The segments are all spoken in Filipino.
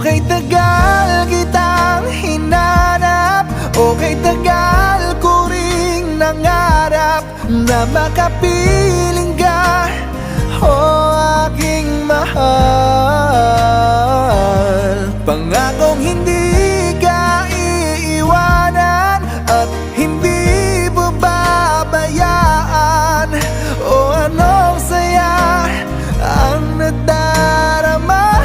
Okay, tagal kitang hinanap, okay, tagal ko ring nangarap na makapiling ka, aking mahal. Pangakong hindi ka iiwanan at hindi babayaan. Anong saya ang nadarama,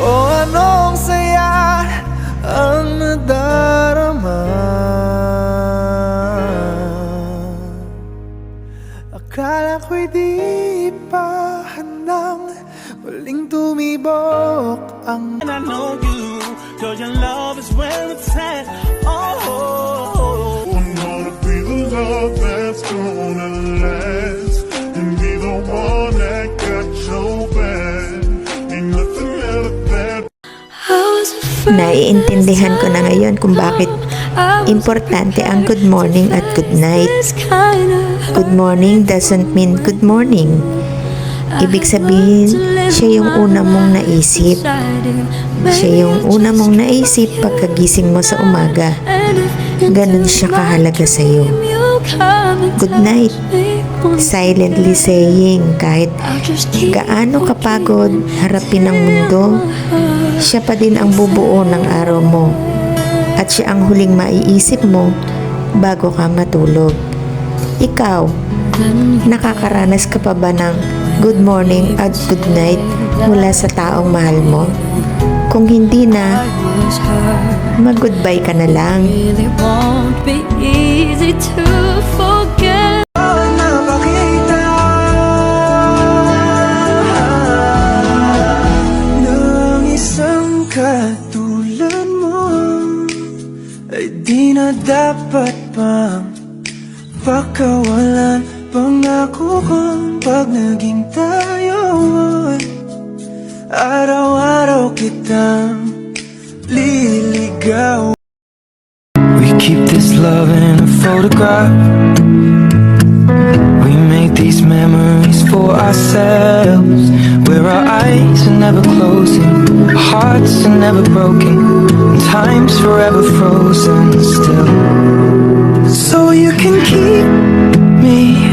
anong saya ang nadarama. Akala ko'y di pa handang muling tumibok ang... And I know you, girl, your love is where it's at. Oh, I'm gonna be the love that's gonna last, and be the one that got your back. Ain't nothing ever that. Naiintindihan ko na ngayon kung bakit importante ang good morning at good night. Good morning doesn't mean good morning. Ibig sabihin, siya yung una mong naisip. Siya yung una mong naisip pagkagising mo sa umaga. Ganun siya kahalaga sa'yo. Good night. Silently saying, kahit gaano kapagod harapin ang mundo, siya pa din ang bubuo ng araw mo. At siya ang huling maiisip mo bago ka matulog. Ikaw, nakakaranas ka pa ba ng good morning at good night mula sa taong mahal mo? Kung hindi na, mag-goodbye ka na lang. It won't be easy to forget. Nakakita ng isang katulad mo ay di na dapat pang pakawalan. Pangako kong pag naging tayo ay araw-araw kitang liligaw. We keep this love in a photograph. We make these memories for ourselves, where our eyes are never closing, our hearts are never broken, and time's forever frozen still. So you can keep me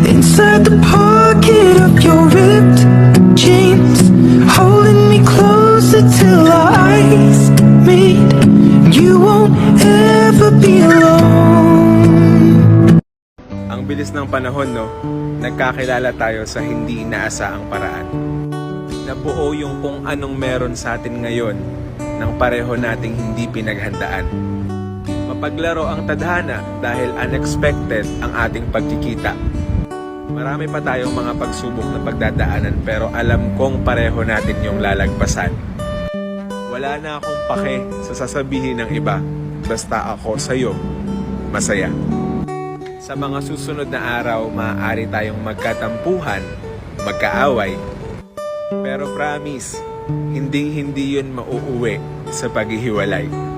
inside the pocket of your ripped jeans, holding me closer till our eyes meet. You won't ever be alone. Ang bilis ng panahon, no? Nagkakilala tayo sa hindi inaasahang paraan. Nabuo yung kung anong meron sa atin ngayon ng pareho nating hindi pinaghandaan. Mapaglaro ang tadhana dahil unexpected ang ating pagkikita. Marami pa tayong mga pagsubok na pagdadaanan, pero alam kong pareho natin yung lalagpasan. Wala na akong pake sa sasabihin ng iba, basta ako sa'yo masaya. Sa mga susunod na araw, maaari tayong magkatampuhan, magkaaway, pero promise, hindi yun mauuwi sa paghihiwalay.